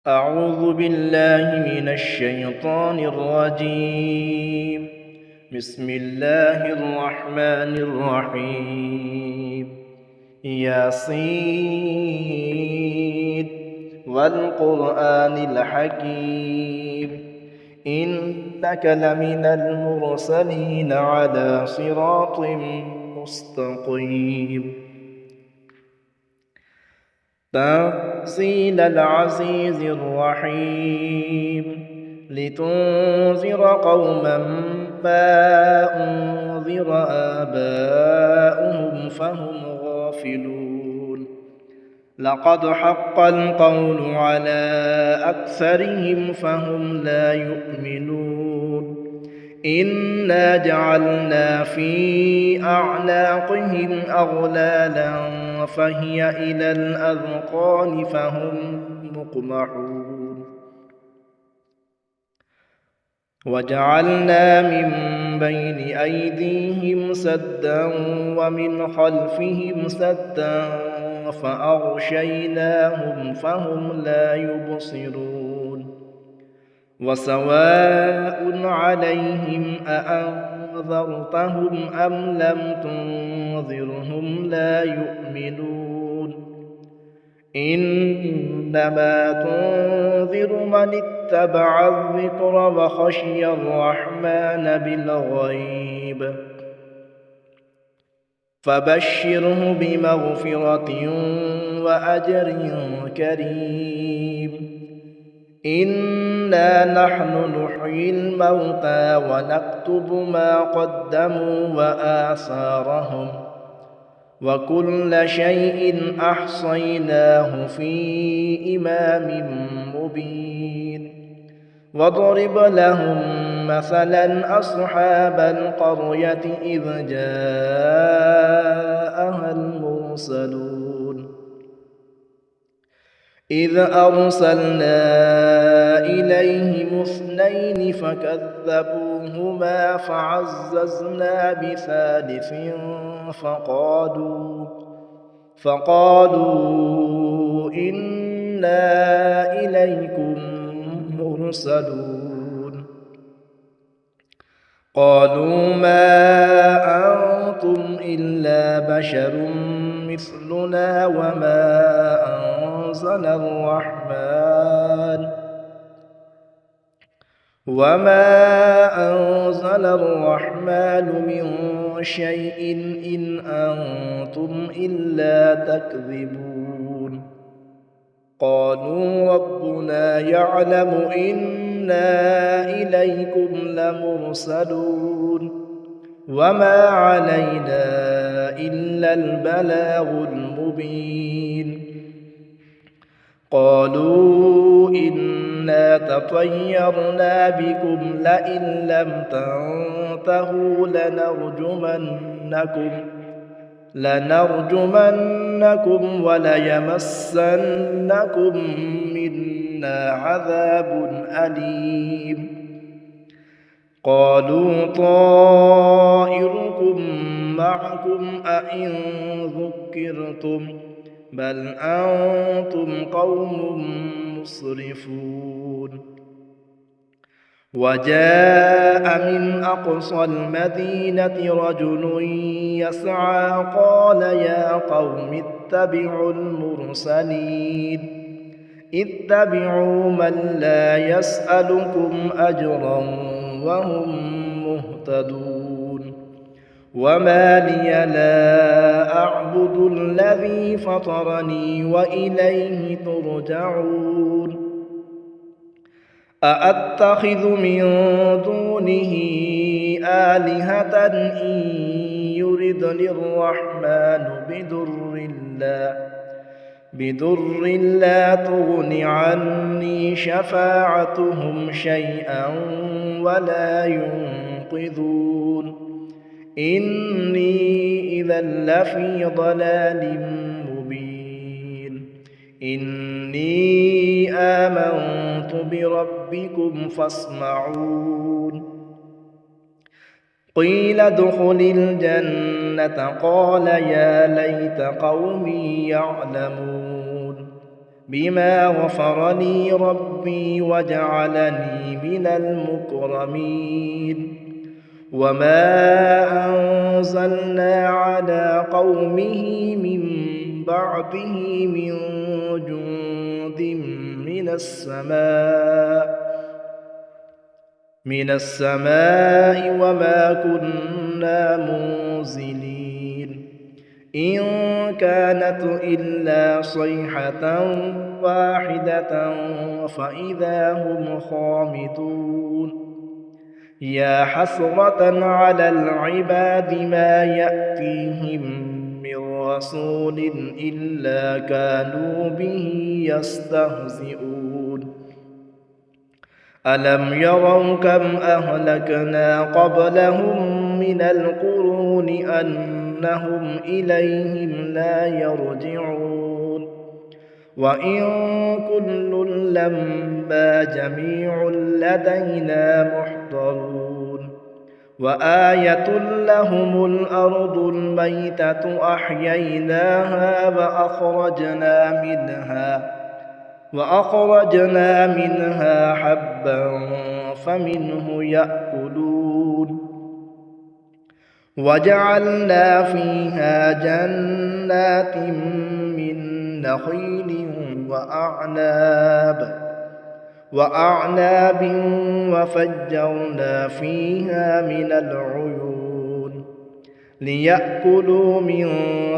أعوذ بالله من الشيطان الرجيم. بسم الله الرحمن الرحيم. ياسين والقرآن الحكيم إنك لمن المرسلين على صراط مستقيم. تنزيل العزيز الرحيم لتنذر قوما ما أنذر آباؤهم فهم غافلون. لقد حق القول على أكثرهم فهم لا يؤمنون. إنا جعلنا في أعناقهم أغلالا فهي إلى الأذقان فهم مقمحون. وجعلنا من بين أيديهم سدا ومن خلفهم سدا فأغشيناهم فهم لا يبصرون. وسواء عليهم أأنذرتهم أم لم تنذرهم لا يؤمنون. إنما تنذر من اتبع الذكر وخشي الرحمن بالغيب فبشره بمغفرة وأجر كريم. إنا نحن نحيي الموتى ونكتب ما قدموا وآثارهم وكل شيء أحصيناه في إمام مبين. واضرب لهم مثلا أصحاب القرية إذ جاءها المرسلون. إذ أرسلنا إليهم اثنين فكذبوهما فعززنا بثالث فقالوا إنا إليكم مرسلون. قالوا ما أنتم إلا بشر مثلنا وما أنزل الرحمن من شيء إن أنتم إلا تكذبون. قالوا ربنا يعلم إنا إليكم لمرسلون وما علينا إلا البلاغ المبين. قالوا إنا تطيرنا بكم لئن لم تنتهوا لنرجمنكم وليمسنكم منا عذاب أليم. قالوا طائركم معكم أئن ذكرتم بل أنتم قوم مسرفون. وجاء من أقصى المدينة رجل يسعى قال يا قوم اتبعوا المرسلين اتبعوا من لا يسألكم أجرا وهم مهتدون. وما لي لا أعبد الذي فطرني وإليه ترجعون. أأتخذ من دونه آلهة إن يردني الرحمن بضر لا تغن عني شفاعتهم شيئا ولا ينقذون. إني إذا لفي ضلال مبين. إني آمنت بربكم فاسمعون. قيل ادخل الجنة قال يا ليت قومي يعلمون. بما غفر لي ربي وجعلني من المكرمين وما أنزلنا على قومه من بعده من جند من السماء وما كنا منزلين إن كانت إلا صيحة واحدة فإذا هم خامدون يا حسرة على العباد ما يأتيهم من رسول إلا كانوا به يستهزئون ألم يروا كم أهلكنا قبلهم من القرون أنهم إليهم لا يرجعون وإن كل لما جميع لدينا محضرون وآية لهم الأرض الميتة أحييناها وأخرجنا منها حبا فمنه يأكلون وجعلنا فيها جنات من نخيل وأعناب وفجرنا فيها من العيون ليأكلوا من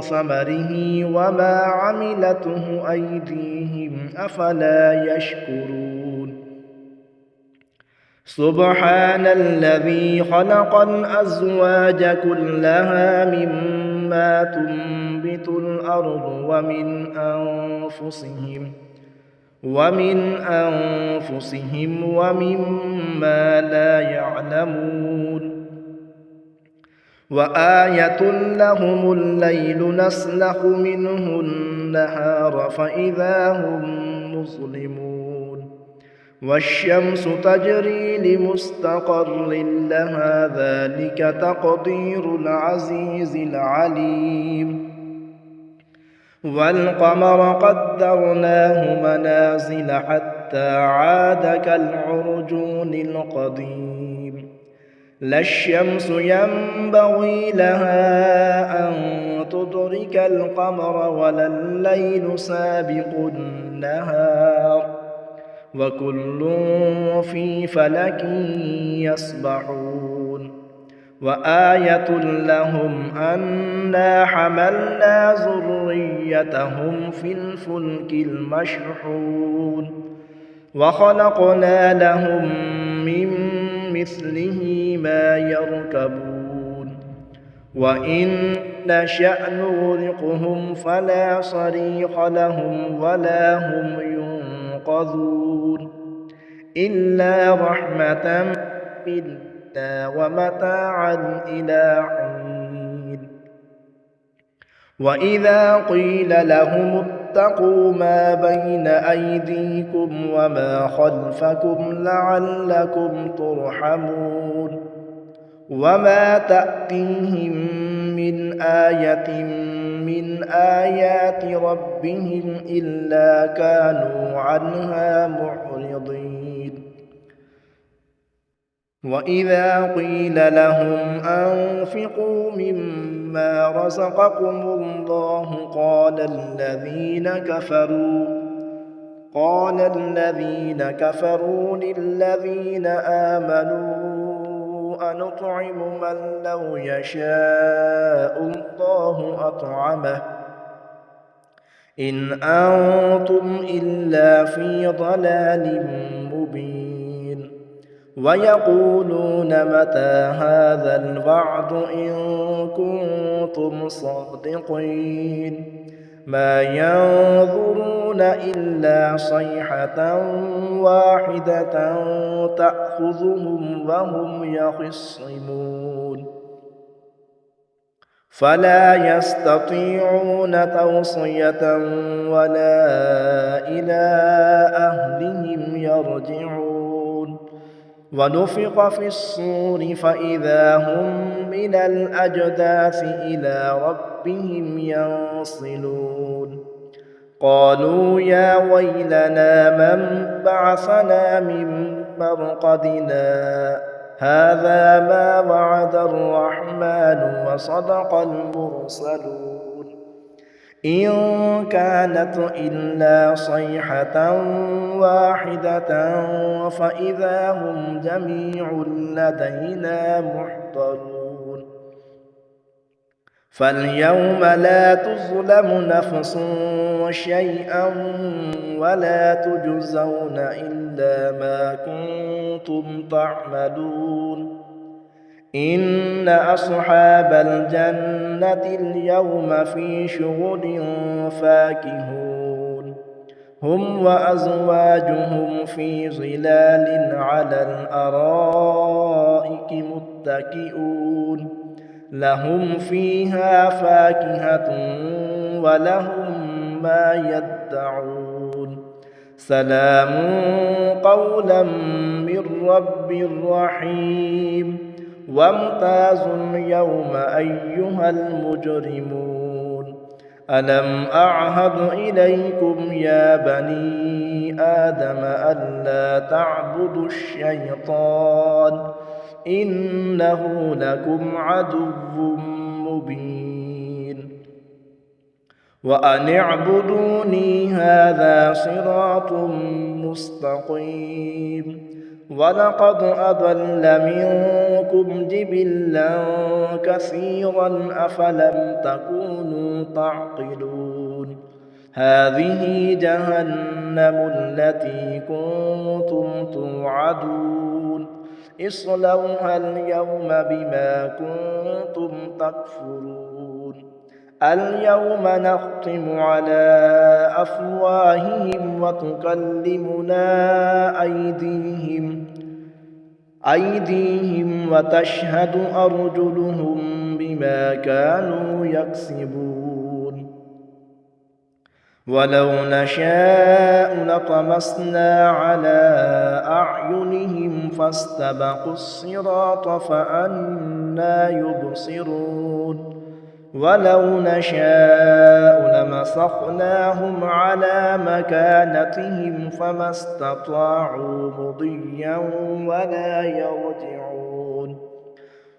ثمره وما عملته أيديهم أفلا يشكرون سبحان الذي خلق الأزواج كلها مما تنبت الأرض ومن أنفسهم ومما لا يعلمون وآية لهم الليل نسلخ منه النهار فإذا هم مظلمون والشمس تجري لمستقر لها ذلك تقدير العزيز العليم والقمر قدرناه منازل حتى عاد كالعرجون القديم لا الشمس ينبغي لها أن تدرك القمر ولا الليل سابق النهار وكل في فلك يسبحون وآية لهم أنا حملنا ذريتهم في الفلك المشحون وخلقنا لهم من مثله ما يركبون وإن نشأ نغرقهم فلا صريخ لهم ولا هم ينقذون إلا رحمة منا ومتاعا إلى حين وإذا قيل لهم اتقوا ما بين أيديكم وما خلفكم لعلكم ترحمون وما تأتيهم من آية من آيات ربهم إلا كانوا عنها معرضين وإذا قيل لهم أنفقوا مما رزقكم الله قال الذين كفروا للذين آمنوا أنطعم من لو يشاء الله أطعمه إن أنتم إلا في ضلال مبين ويقولون متى هذا الوعد إن كنتم صادقين ما ينظرون إلا صيحة واحدة تأخذهم وهم يخصمون فلا يستطيعون توصية ولا إلى أهلهم يرجعون ونفخ في الصور فإذا هم من الأجداث إلى ربهم ينصلون قالوا يا ويلنا من بعثنا من مرقدنا هذا ما وعد الرحمن وصدق المرسلون إن كانت إلا صيحة واحدة فإذا هم جميع لدينا محضرون فاليوم لا تظلم نفس شيئا ولا تجزون إلا ما كنتم تعملون إن أصحاب الجنة اليوم في شغل فاكهون هم وأزواجهم في ظلال على الأرائك متكئون لهم فيها فاكهة ولهم ما يدعون سلام قولا من رب رحيم وامتازوا اليوم أيها المجرمون ألم أعهد إليكم يا بني آدم ألا تعبدوا الشيطان إنه لكم عدو مبين وأن اعبدوني هذا صراط مستقيم ولقد أضل منكم جبلا كثيرا أفلم تكونوا تعقلون هذه جهنم التي كنتم توعدون اصلوها اليوم بما كنتم تكفرون اليوم نختم على أفواههم وتكلمنا أيديهم وتشهد أرجلهم بما كانوا يكسبون ولو نشاء لطمسنا على أعينهم فاستبقوا الصراط فأنى يبصرون ولو نشاء لمسخناهم على مكانتهم فما استطاعوا مضيا ولا يرجعون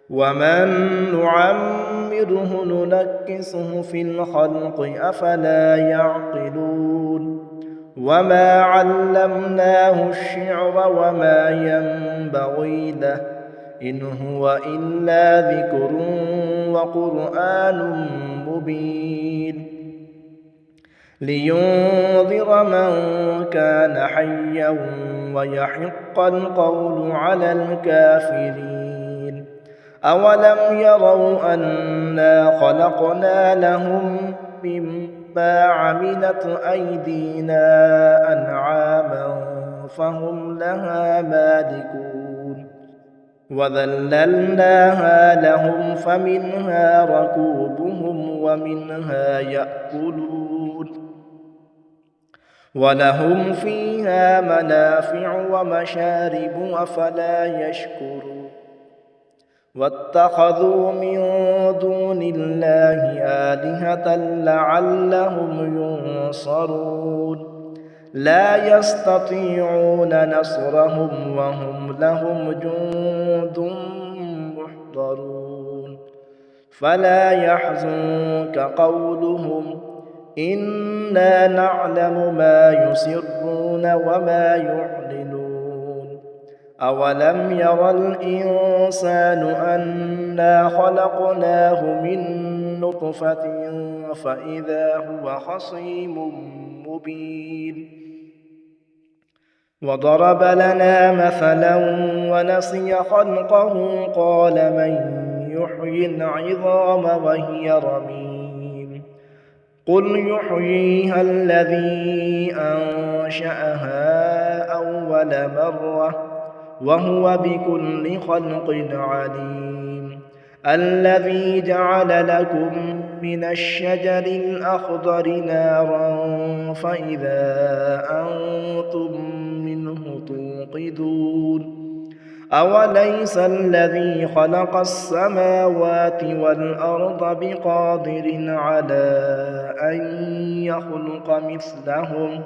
ومن نعمره ننكسه في الخلق أفلا يعقلون وما علمناه الشعر وما ينبغي له إن هو إلا ذكر وقرآن مبين لينذر من كان حيا ويحق القول على الكافرين أولم يروا أنا خلقنا لهم مما عملت أيدينا أنعاما فهم لها مالكون وذللناها لهم فمنها ركوبهم ومنها يأكلون ولهم فيها منافع ومشارب أفلا يشكرون واتخذوا من دون الله آلهة لعلهم ينصرون لا يستطيعون نصرهم وهم لهم جند محضرون فلا يحزنك قولهم إنا نعلم ما يسرون وما يعلنون أولم ير الإنسان أنا خلقناه من نطفة فإذا هو خصيم مبين وضرب لنا مثلا ونسي خلقه قال من يحيي العظام وهي رميم قل يحييها الذي أنشأها أول مرة وهو بكل خلق عليم الذي جعل لكم من الشجر الأخضر نارا فإذا أنتم منه توقدون أوليس الذي خلق السماوات والأرض بقادر على أن يخلق مثلهم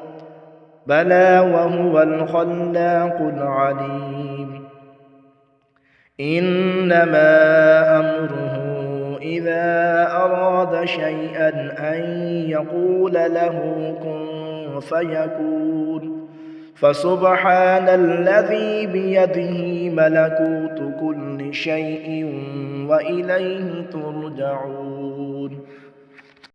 بلى وهو الخلاق العليم إنما أمره إذا أراد شيئا أن يقول له كن فيكون فسبحان الذي بيده ملكوت كل شيء وإليه ترجعون